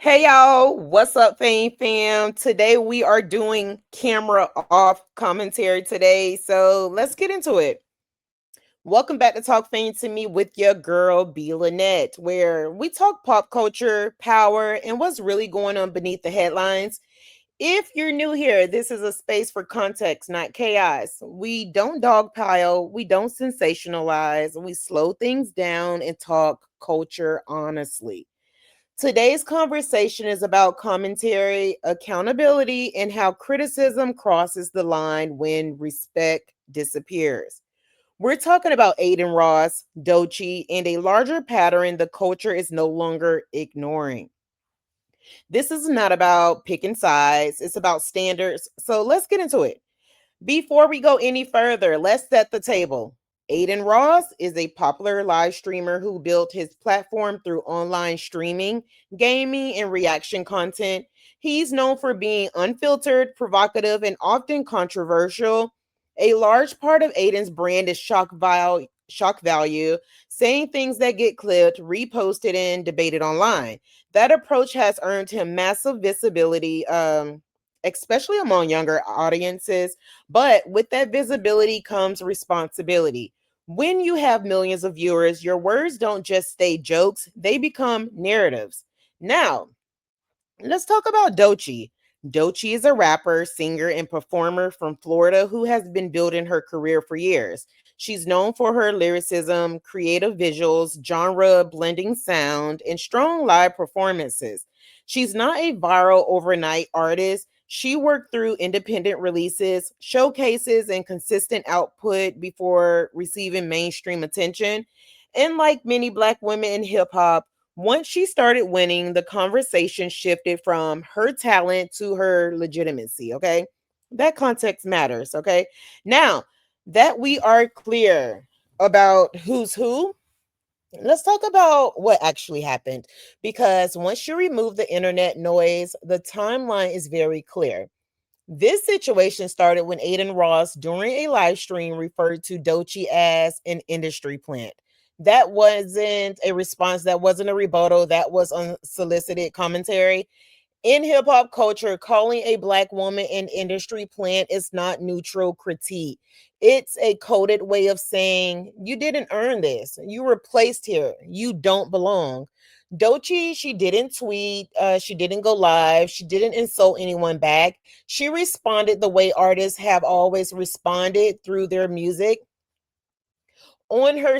Hey y'all, what's up, Fame Fam? Today we are doing camera off commentary today, so let's get into it. Welcome back to Talk Fame to Me with your girl B.Lynette, where we talk pop culture, power, and what's really going on beneath the headlines. If you're new here, this is a space for context, not chaos. We don't dogpile, we don't sensationalize, we slow things down and talk culture honestly. Today's conversation is about commentary, accountability, and how criticism crosses the line when respect disappears. We're talking about Adin Ross, Dochi, and a larger pattern the culture is no longer ignoring. This is not about picking sides, it's about standards. So let's get into it. Before we go any further, let's set the table. Adin Ross is a popular live streamer who built his platform through online streaming, gaming, and reaction content. He's known for being unfiltered, provocative, and often controversial. A large part of Aiden's brand is shock value, saying things that get clipped, reposted, and debated online. That approach has earned him massive visibility, especially among younger audiences. But with that visibility comes responsibility. When you have millions of viewers, your words don't just stay jokes, they become narratives. Now, let's talk about Dochi. Dochi is a rapper, singer, and performer from Florida who has been building her career for years. She's known for her lyricism, creative visuals, genre blending sound, and strong live performances. She's not a viral overnight artist. She worked through independent releases, showcases, and consistent output before receiving mainstream attention. And like many Black women in hip hop, once she started winning, the conversation shifted from her talent to her legitimacy. Okay. That context matters. Okay. Now that we are clear about who's who, let's talk about what actually happened. Because once you remove the internet noise, the timeline is very clear. This situation started when Adin Ross, during a live stream, referred to Doechii as an industry plant. That wasn't a response, that wasn't a rebuttal, that was unsolicited commentary. In hip hop culture, calling a Black woman an industry plant is not neutral critique. It's a coded way of saying, you didn't earn this. You were placed here. You don't belong. Doechii, she didn't tweet. She didn't go live. She didn't insult anyone back. She responded the way artists have always responded through their music. On her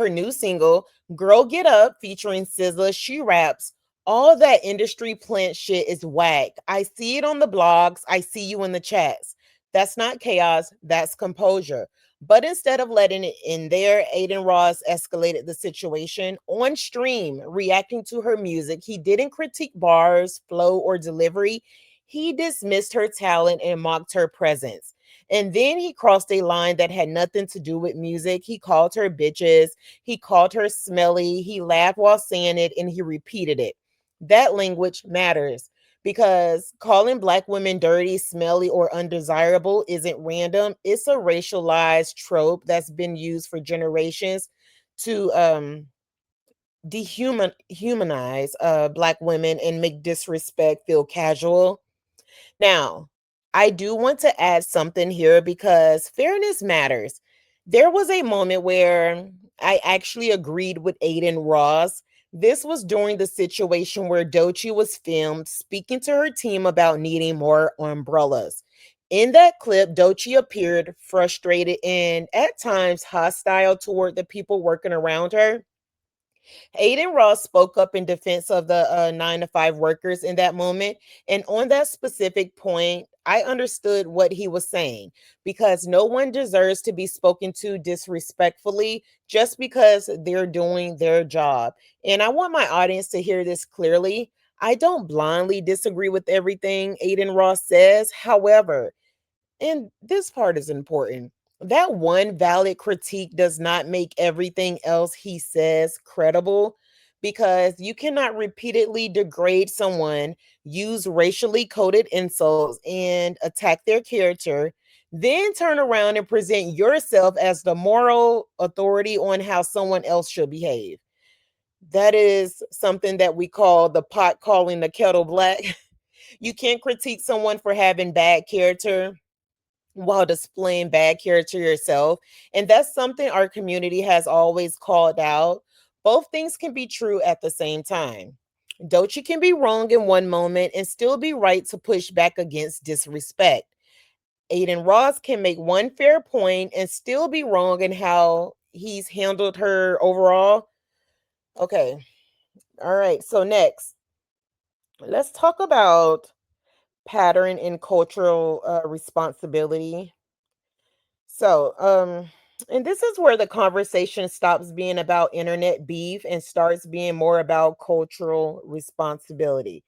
new single, Girl Get Up, featuring SZA, she raps, all that industry plant shit is whack. I see it on the blogs. I see you in the chats. That's not chaos. That's composure. But instead of letting it in there, Adin Ross escalated the situation on stream, reacting to her music. He didn't critique bars, flow, or delivery. He dismissed her talent and mocked her presence. And then he crossed a line that had nothing to do with music. He called her bitches. He called her smelly. He laughed while saying it and he repeated it. That language matters because calling Black women dirty, smelly, or undesirable isn't random. It's a racialized trope that's been used for generations to dehumanize Black women and make disrespect feel casual. Now, I do want to add something here because fairness matters. There was a moment where I actually agreed with Adin Ross. This was during the situation where Doechii was filmed speaking to her team about needing more umbrellas. In that clip, Doechii appeared frustrated and at times hostile toward the people working around her. Adin Ross spoke up in defense of the 9 to 5 workers in that moment. And on that specific point, I understood what he was saying because no one deserves to be spoken to disrespectfully just because they're doing their job. And I want my audience to hear this clearly. I don't blindly disagree with everything Adin Ross says. However, and this part is important. That one valid critique does not make everything else he says credible because you cannot repeatedly degrade someone, use racially coded insults, and attack their character, then turn around and present yourself as the moral authority on how someone else should behave. That is something that we call the pot calling the kettle black. You can't critique someone for having bad character while displaying bad character yourself. And that's something our community has always called out. Both things can be true at the same time. Doechii can be wrong in one moment and still be right to push back against disrespect. Adin Ross can make one fair point and still be wrong in how he's handled her overall. Okay. All right. So next, let's talk about pattern and cultural responsibility. So, and this is where the conversation stops being about internet beef and starts being more about cultural responsibility.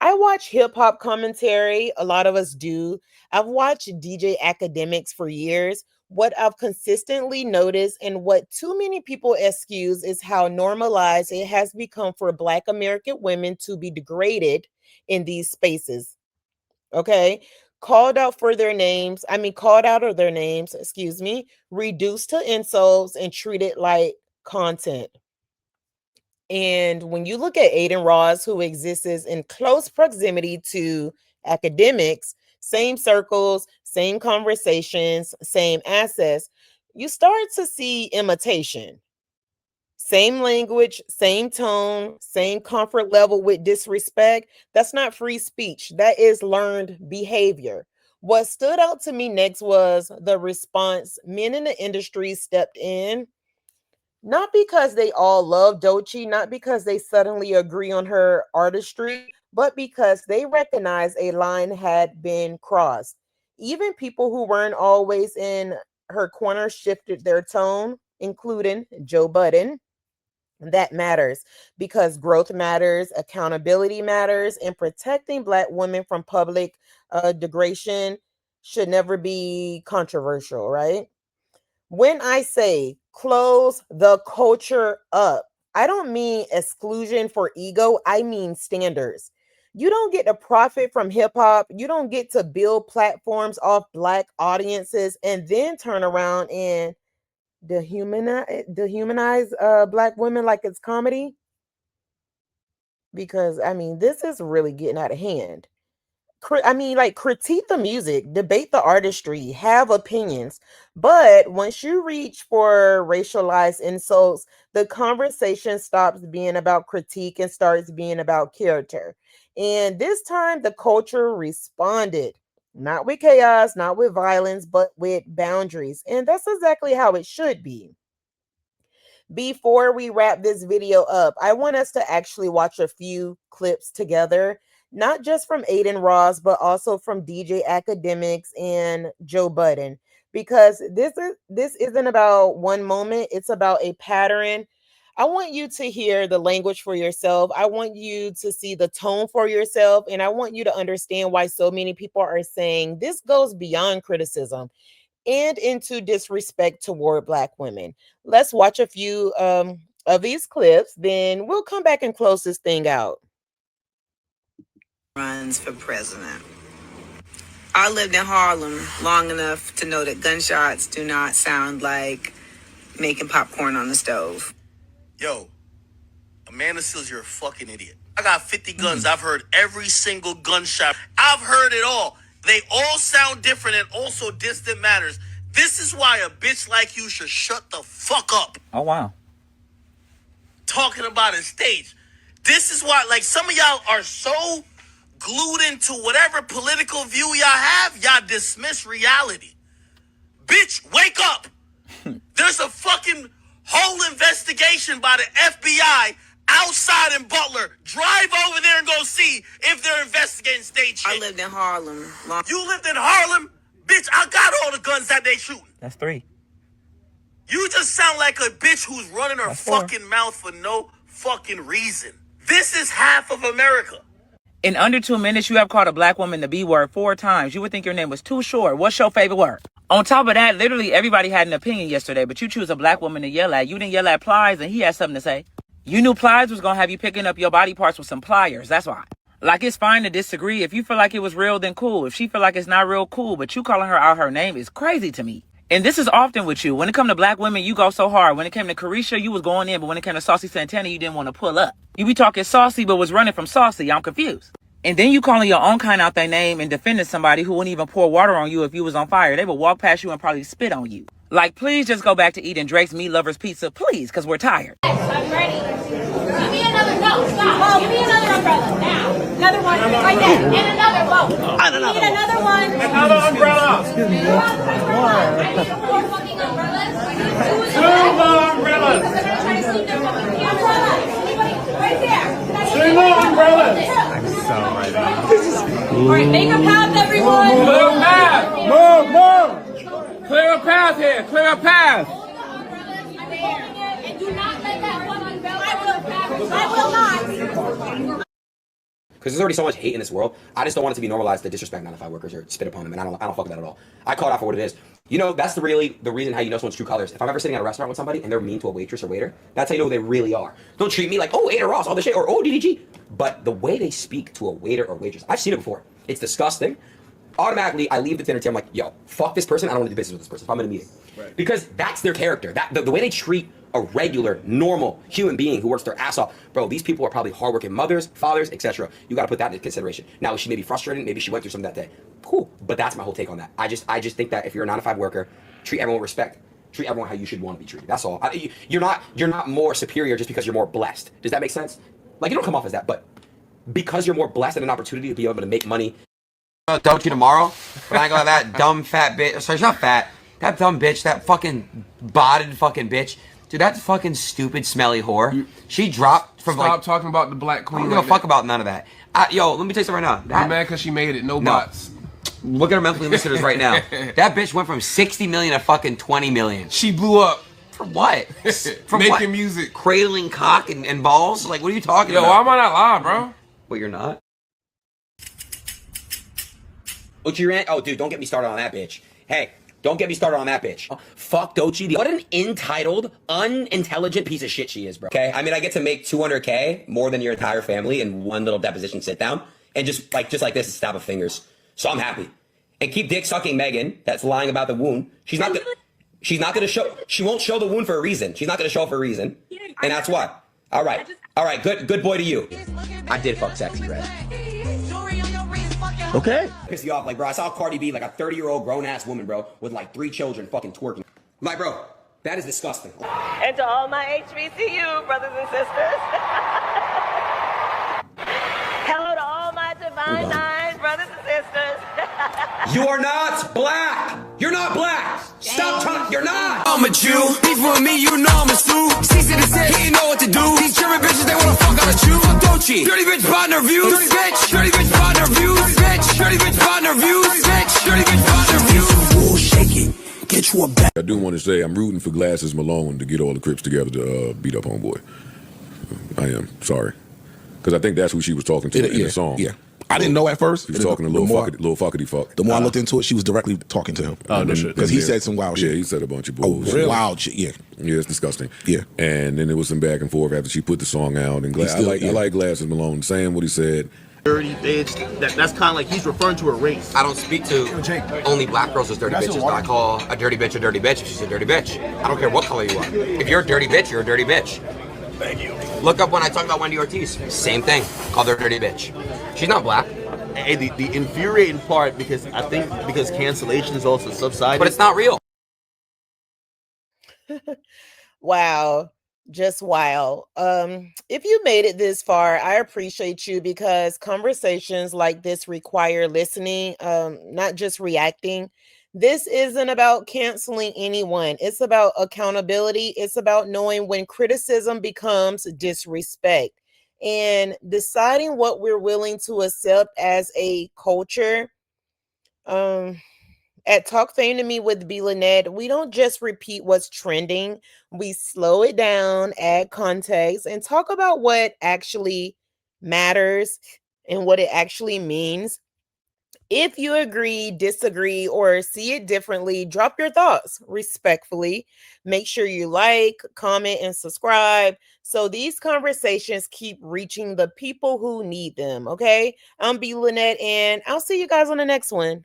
I watch hip hop commentary. A lot of us do. I've watched DJ academics for years. What I've consistently noticed and what too many people excuse is how normalized it has become for Black American women to be degraded in these spaces. Okay. Called out of their names, excuse me, reduced to insults and treated like content. And when you look at Adin Ross, who exists in close proximity to academics, same circles, same conversations, same access, you start to see imitation. Same language, same tone, same comfort level with disrespect. That's not free speech. That is learned behavior. What stood out to me next was the response men in the industry stepped in, not because they all love Doechii, not because they suddenly agree on her artistry, but because they recognize a line had been crossed. Even people who weren't always in her corner shifted their tone, including Joe Budden. That matters because growth matters, accountability matters, and protecting Black women from public degradation should never be controversial, right? When I say close the culture up, I don't mean exclusion for ego, I mean standards. You don't get to profit from hip hop. You don't get to build platforms off Black audiences and then turn around and dehumanize Black women like it's comedy, because I mean this is really getting out of hand. Like, critique the music, debate the artistry, have opinions. But once you reach for racialized insults, the conversation stops being about critique and starts being about character. And this time, the culture responded, not with chaos, not with violence, but with boundaries. And that's exactly how it should be. Before we wrap this video up, I want us to actually watch a few clips together, not just from Adin Ross, but also from DJ Academics and Joe Budden, because this isn't about one moment, it's about a pattern. I want you to hear the language for yourself. I want you to see the tone for yourself, and I want you to understand why so many people are saying this goes beyond criticism and into disrespect toward Black women. Let's watch a few of these clips, then we'll come back and close this thing out. Runs for president. I lived in Harlem long enough to know that gunshots do not sound like making popcorn on the stove. Yo, Amanda Seals, you're a fucking idiot. I got 50 guns. I've heard every single gunshot. I've heard it all. They all sound different and also distant matters. This is why a bitch like you should shut the fuck up. Oh, wow. Talking about a stage. This is why, like, some of y'all are so glued into whatever political view y'all have, y'all dismiss reality. Bitch, wake up. There's a fucking whole investigation by the FBI outside in Butler. Drive over there and go see if they're investigating state shit. I lived in Harlem. You lived in Harlem? Bitch, I got all the guns that they shooting. That's 3. You just sound like a bitch who's running her That's 4. fucking mouth for no fucking reason. This is half of America. In under 2 minutes, you have called a Black woman the B word 4 times. You would think your name was too short. What's your favorite word? On top of that, literally everybody had an opinion yesterday, but you choose a Black woman to yell at. You didn't yell at Plies, and he had something to say. You knew Plies was going to have you picking up your body parts with some pliers. That's why. Like, it's fine to disagree. If you feel like it was real, then cool. If she feel like it's not real, cool. But you calling her out her name is crazy to me. And this is often with you. When it come to black women, you go so hard. When it came to Carisha, you was going in, but when it came to Saucy Santana, you didn't want to pull up. You be talking saucy, but was running from saucy. I'm confused. And then you calling your own kind out their name and defending somebody who wouldn't even pour water on you if you was on fire. They would walk past you and probably spit on you. Like, please just go back to eating Drake's Meat Lovers Pizza, please, because we're tired. I'm ready. Give me another, no, stop. Give me another umbrella, now. Another one, right there. And another, whoa. I need another one. Another umbrella. Excuse me. I need four fucking umbrellas. Two more umbrellas. Because I'm trying to sleep there. Umbrella. Anybody? Right there. Three more umbrellas. I'm so ready. All right, make a path, everyone. Clear a path. Move. Clear a path here. Clear a path. And do not let that one umbrella. I will not. Because there's already so much hate in this world. I just don't want it to be normalized to disrespect 9-to-5 workers or spit upon them, and I don't fuck with that at all. I call it out for what it is. You know, that's the reason how you know someone's true colors. If I'm ever sitting at a restaurant with somebody and they're mean to a waitress or waiter, that's how you know who they really are. Don't treat me like, oh, Ada Ross, all this shit, or oh, DDG. But the way they speak to a waiter or waitress, I've seen it before. It's disgusting. Automatically, I leave the dinner table, I'm like, yo, fuck this person. I don't want to do business with this person if I'm in a meeting. Right. Because that's their character. The way they treat a regular, normal human being who works their ass off. Bro, these people are probably hardworking mothers, fathers, etc. You got to put that into consideration. Now, she may be frustrated. Maybe she went through something that day. Cool. But that's my whole take on that. I just think that if you're a 9-to-5 worker, treat everyone with respect. Treat everyone how you should want to be treated. That's all. You're not more superior just because you're more blessed. Does that make sense? Like, you don't come off as that, but because you're more blessed and an opportunity to be able to make money. Don't you tomorrow? But I ain't gonna that dumb fat bitch. Sorry, she's not fat. That dumb bitch, that fucking botted fucking bitch. Dude, that fucking stupid smelly whore. She dropped from Stop talking about the black queen. I don't give a fuck about none of that. Yo, let me tell you something right now. I'm mad because she made it. No bots. Look at her monthly listeners right now. That bitch went from 60 million to fucking 20 million. She blew up. For what? From making what? Music. Cradling cock and balls? Like, what are you talking Yo, about? why am I not live, bro? Well, you're not. Doechii rant? Oh, dude, don't get me started on that bitch. Hey, don't get me started on that bitch. Oh, fuck Doechii. What an entitled, unintelligent piece of shit she is, bro. Okay? I mean, I get to make $200K more than your entire family in one little deposition sit down. And just like this, a snap of fingers. So I'm happy. And keep dick sucking Megan, that's lying about the wound. She's not gonna show, she won't show the wound for a reason. She's not gonna show it for a reason. And that's why. All right, good boy to you. I did fuck sexy, Red. Okay. Piss you off, like, bro, I saw Cardi B, like a 30-year-old grown-ass woman, bro, with like 3 children fucking twerking. Like, bro, that is disgusting. And to all my HBCU brothers and sisters. Hello to all my Divine Nine brothers and sisters. You are not black! You're not black! Stop talking, you're not! I'm a Jew, beef with me, you know I'm a stew. Season is it, he ain't know what to do. These German bitches, they wanna fuck out of you. Doechii, dirty bitch partner views. Dirty bitch, dirty bitch partner views. Bitch, dirty bitch partner views. Bitch, dirty bitch partner views. Ooh, shake it, get you a back. I do want to say I'm rooting for Glasses Malone to get all the Crips together to beat up Homeboy. I am, sorry. Because I think that's who she was talking to in the song. Yeah. I didn't know at first. She was talking to little fuckity fuck. The more I looked into it, she was directly talking to him. Oh, no shit. Because he said some wild shit. Yeah, he said a bunch of bullshit. Oh, really? Wild shit, yeah. Yeah, it's disgusting. Yeah. And then there was some back and forth after she put the song out. And I like Glasses Malone saying what he said. Dirty bitch. That's kind of like he's referring to a race. I don't speak to only black girls as dirty bitches. I call a dirty bitch if she's a dirty bitch. I don't care what color you are. If you're a dirty bitch, you're a dirty bitch. Thank you. Look up when I talk about Wendy Ortiz. Same thing. Called her a dirty bitch. She's not black. And the infuriating part, because I think because cancellation is also subsided. But it's not real. Wow. Just wow. If you made it this far, I appreciate you, because conversations like this require listening, not just reacting. This isn't about canceling anyone. It's about accountability. It's about knowing when criticism becomes disrespect and deciding what we're willing to accept as a culture. At Talk Fame to Me with B.Lynette, we don't just repeat what's trending. We slow it down, add context, and talk about what actually matters and what it actually means. If you agree, disagree, or see it differently, drop your thoughts respectfully. Make sure you like, comment, and subscribe so these conversations keep reaching the people who need them, okay? I'm B.Lynette, and I'll see you guys on the next one.